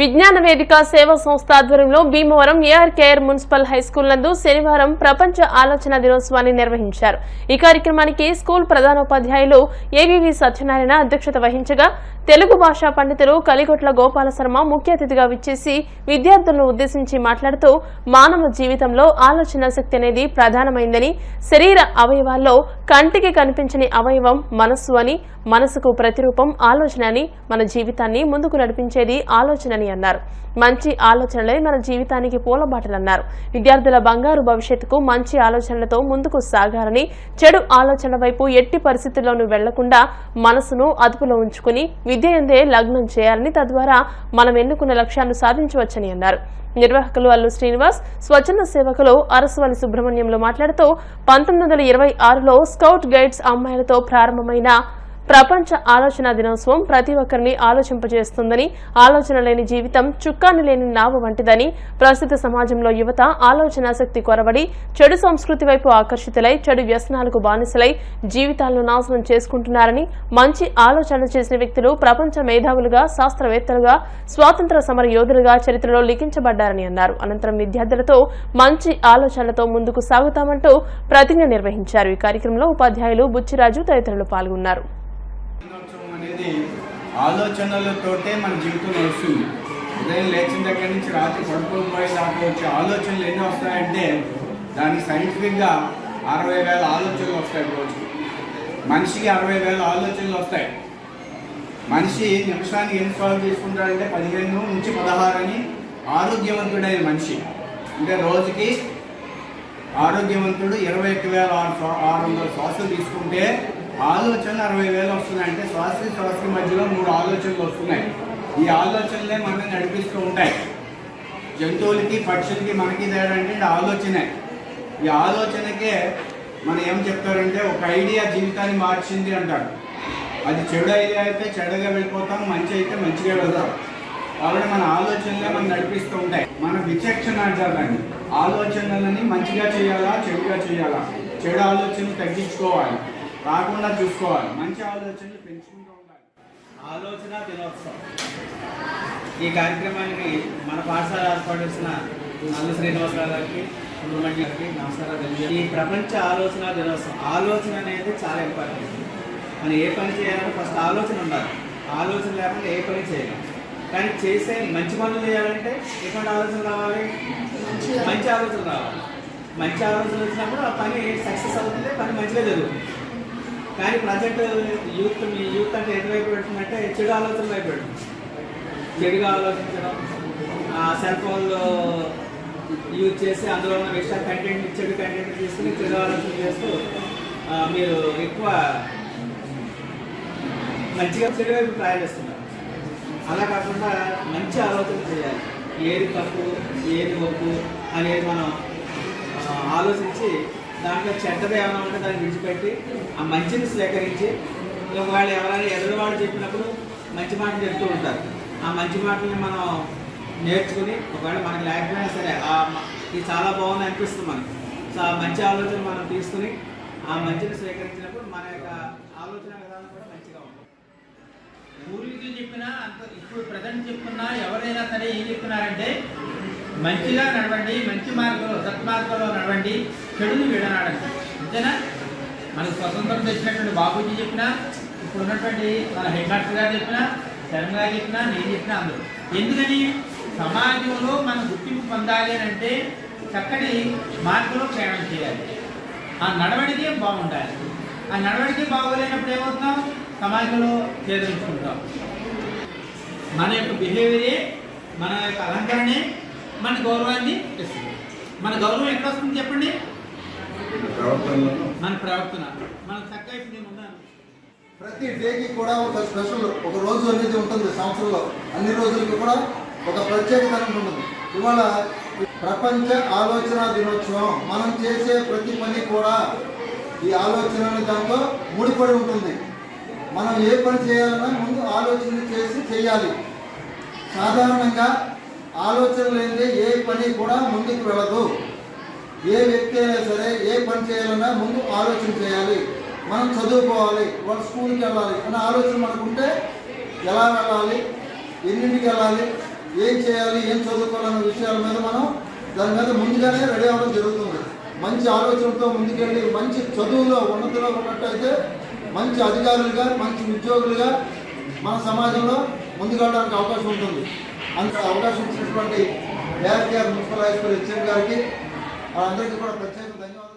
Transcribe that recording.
విజ్ఞాన వేదిక సేవా సంస్థ ఆధ్వర్యంలో భీమవరం ఏఆర్కేఆర్ మున్సిపల్ హైస్కూల్ నందు శనివారం ప్రపంచ ఆలోచన దినోత్సవాన్ని నిర్వహించారు. ఈ కార్యక్రమానికి స్కూల్ ప్రధానోపాధ్యాయులు ఏవీవీ సత్యనారాయణ అధ్యక్షత వహించగా తెలుగు భాషా పండితులు కలిగొట్ల గోపాల శర్మ ముఖ్య అతిథిగా విచ్చేసి విద్యార్థులను ఉద్దేశించి మాట్లాడుతూ మానవ జీవితంలో ఆలోచన శక్తి అనేది ప్రధానమైందని, శరీర అవయవాల్లో కంటికి కనిపించని అవయవం మనస్సు అని, మనసుకు ప్రతిరూపం ఆలోచన అని, మన జీవితాన్ని ముందుకు నడిపించేది ఆలోచనని అన్నారు. మంచి ఆలోచనలే మన జీవితానికి పూలబాటలన్నారు. విద్యార్థుల బంగారు భవిష్యత్తుకు మంచి ఆలోచనలతో ముందుకు సాగాలని, చెడు ఆలోచనల వైపు ఎట్టి పరిస్థితుల్లోనూ వెళ్లకుండా మనసును అదుపులో ఉంచుకుని విద్యందే లగ్నం చేయాలని, తద్వారా మనం ఎన్నుకున్న లక్ష్యాలను సాధించవచ్చని అన్నారు. నిర్వాహకులు అల్లు శ్రీనివాస్, స్వచ్ఛంద సేవకులు అరసవల్లి సుబ్రహ్మణ్యంలో మాట్లాడుతూ 1926లో స్కౌట్ గైడ్స్ అమ్మాయిలతో ప్రారంభమైన ప్రపంచ ఆలోచన దినోత్సవం ప్రతి ఒక్కరిని ఆలోచింపజేస్తుందని, ఆలోచన లేని జీవితం చుక్కాని లేని నావ వంటిదని, ప్రస్తుత సమాజంలో యువత ఆలోచన శక్తి కొరవడి చెడు సంస్కృతి వైపు ఆకర్షితులై చెడు వ్యసనాలకు బానిసలై జీవితాలను నాశనం చేసుకుంటున్నారని, మంచి ఆలోచనలు చేసిన వ్యక్తులు ప్రపంచ మేధావులుగా, శాస్త్రవేత్తలుగా, స్వాతంత్ర సమర యోధులుగా చరిత్రలో లిఖించబడ్డారని అన్నారు. అనంతరం విద్యార్థులతో మంచి ఆలోచనలతో ముందుకు సాగుతామంటూ ప్రతిజ్ఞ నిర్వహించారు. ఈ కార్యక్రమంలో ఉపాధ్యాయులు బుచ్చిరాజు తదితరులు పాల్గొన్నారు. అనేది ఆలోచనలతోటే మన జీవితం నడుస్తుంది. ఉదయం లేచిన దగ్గర నుంచి రాత్రి పడుకోబోయే దాకా వచ్చే ఆలోచనలు ఎన్ని వస్తాయంటే దానికి సైంటిఫిక్గా 60,000 ఆలోచనలు వస్తాయి రోజుకి. మనిషికి 60,000 ఆలోచనలు వస్తాయి. మనిషి నిమిషానికి ఎన్ని సాల్వ్ చేసుకుంటాడంటే 15 నుంచి 16 అని ఆరోగ్యవంతుడైన మనిషి. అంటే రోజుకి ఆరోగ్యవంతుడు 21,600 శ్వాసలు తీసుకుంటే ఆలోచనలు 60,000 వస్తున్నాయి. అంటే శ్వాసకి మధ్యలో 3 ఆలోచనలు వస్తున్నాయి. ఈ ఆలోచనలే మనల్ని నడిపిస్తూ ఉంటాయి. జంతువులకి, పక్షులకి మనకి తేడా అంటే ఆలోచనే. ఈ ఆలోచనకే మనం ఏం చెప్తారంటే ఒక ఐడియా జీవితాన్ని మార్చింది అంటారు. అది చెడు ఐడియా అయితే చెడుగా వెళ్ళిపోతాం, మంచి అయితే మంచిగా వెళ్తాం. కాబట్టి మన ఆలోచనలే మనం నడిపిస్తూ ఉంటాయి. మన విచక్షణ అంటారు దాన్ని. ఆలోచనలని మంచిగా చేయాలా, చెడుగా చేయాలా, చెడు ఆలోచనలు తగ్గించుకోవాలి, రాకుండా చూసుకోవాలి, మంచి ఆలోచనలు పెంచుకుంటూ ఉండాలి. ఆలోచన దినోత్సవం ఈ కార్యక్రమానికి మన పాఠశాల ఏర్పాటు చేసిన అల్లు శ్రీనివాసరావు గారికి, సుబ్రహ్మణ్యం గారికి నమస్కారాలు. ఈ ప్రపంచ ఆలోచన దినోత్సవం, ఆలోచన అనేది చాలా ఇంపార్టెంట్. మనం ఏ పని చేయాలంటే ఫస్ట్ ఆలోచన ఉండాలి. ఆలోచన లేకుండా ఏ పని చేయాలి. కానీ చేసే మంచి పనులు చేయాలంటే ఎటువంటి ఆలోచన రావాలి? మంచి ఆలోచన రావాలి. మంచి ఆలోచన వచ్చినప్పుడు ఆ పని సక్సెస్ అవుతుంది, పని మంచిగా జరుగుతుంది. కానీ ప్రజెంట్ యూత్ అంటే ఎటువైపు పెడుతుందంటే చెడు ఆలోచన వైపు పెడుతుంది. చెడుగా ఆలోచించడం, సెల్ ఫోన్లో యూజ్ చేసి అందులో ఉన్న విషయాలు కంటెంట్, చెడు కంటెంట్ తీసుకుని చెడు ఆలోచన చేస్తూ మీరు ఎక్కువ మంచిగా చెడు వైపు ప్రయాణిస్తున్నారు. అలా కాకుండా మంచి ఆలోచన చేయాలి. ఏది తప్పు, ఏది ఒప్పు అనేది మనం ఆలోచించి దాంట్లో చెడ్డది ఏమైనా ఉంటే దాన్ని విడిచిపెట్టి ఆ మంచిని స్వీకరించి, వాళ్ళు ఎవరైనా ఎదురువాళ్ళు చెప్పినప్పుడు మంచి మాటలు చెప్తూ ఉంటారు. ఆ మంచి మాటల్ని మనం నేర్చుకుని ఒకవేళ మనకి లేకపోయినా సరే ఇది చాలా బాగుంది అనిపిస్తుంది మనకి. సో ఆ మంచి ఆలోచన మనం తీసుకుని ఆ మంచిని స్వీకరించినప్పుడు మన యొక్క ఆలోచన విధానం కూడా మంచిగా ఉంటుంది. పూర్వీకులు చెప్పినా ఇప్పుడు ప్రజెంట్ చెప్తున్నా ఎవరైనా సరే ఏం చెప్తున్నారంటే మంచిగా నడవండి, మంచి మార్గంలో సత్మార్గంలో నడవండి, చెడుని విడనాడండి. అంతేనా? మనకు స్వతంత్రం తెచ్చినటువంటి బాబూజీ చెప్పినా, ఇప్పుడు ఉన్నటువంటి మన హెడ్ మాస్టర్ గారు చెప్పినా, శర్మ గారు చెప్పినా, నేను చెప్పినా అందరూ. ఎందుకని సమాజంలో మనం గుర్తింపు పొందాలి అని అంటే చక్కటి మార్గంలో ప్రయాణం చేయాలి. ఆ నడవడికే బాగుండాలి. ఆ నడవడికే బాగోలేనప్పుడు ఏమవుతున్నాం? సమాజంలో చేదరించుకుంటాం. మన యొక్క బిహేవియరే, మన యొక్క అలంకరణే మన గౌరవాన్ని ఇస్తుంది. మన గౌరవం ఎక్కడ వస్తుంది చెప్పండి? మన ప్రవర్తన. మన చక్కగా ఇప్పుడు నేను ఉన్నాను. ప్రతి డేకి కూడా ఒక స్పెషల్, ఒక రోజు అనేది ఉంటుంది సంవత్సరంలో. అన్ని రోజులకి కూడా ఒక ప్రత్యేకత ఉంటుంది. ఇవాళ ప్రపంచ ఆలోచన దినోత్సవం. మనం చేసే ప్రతి పని కూడా ఈ ఆలోచన దాంతో ముడిపడి ఉంటుంది. మనం ఏ పని చేయాలన్నా ముందు ఆలోచన చేసి చేయాలి. సాధారణంగా ఆలోచన లేనిదే ఏ పని కూడా ముందుకు వెళ్ళదు. ఏ వ్యక్తి అయినా సరే ఏ పని చేయాలన్నా ముందు ఆలోచన చేయాలి. మనం చదువుకోవాలి, వాళ్ళ స్కూల్కి వెళ్ళాలి అన్న ఆలోచన మనకుంటే ఎలా వెళ్ళాలి, ఎన్నింటికి వెళ్ళాలి, ఏం చేయాలి, ఏం చదువుకోవాలన్న విషయాల మీద మనం దాని మీద ముందుగానే రెడీ అవ్వడం జరుగుతుంది. మంచి ఆలోచనతో ముందుకెళ్ళి మంచి చదువులో ఉన్నతిలో ఉన్నట్టయితే మంచి అధికారులుగా, మంచి ఉద్యోగులుగా మన సమాజంలో ముందుకెళ్ళడానికి అవకాశం ఉంటుంది. అంత అవకాశం ఇచ్చినటువంటి ARKR municipal high school HM గారికి అందరికీ కూడా ప్రత్యేక ధన్యవాదాలు.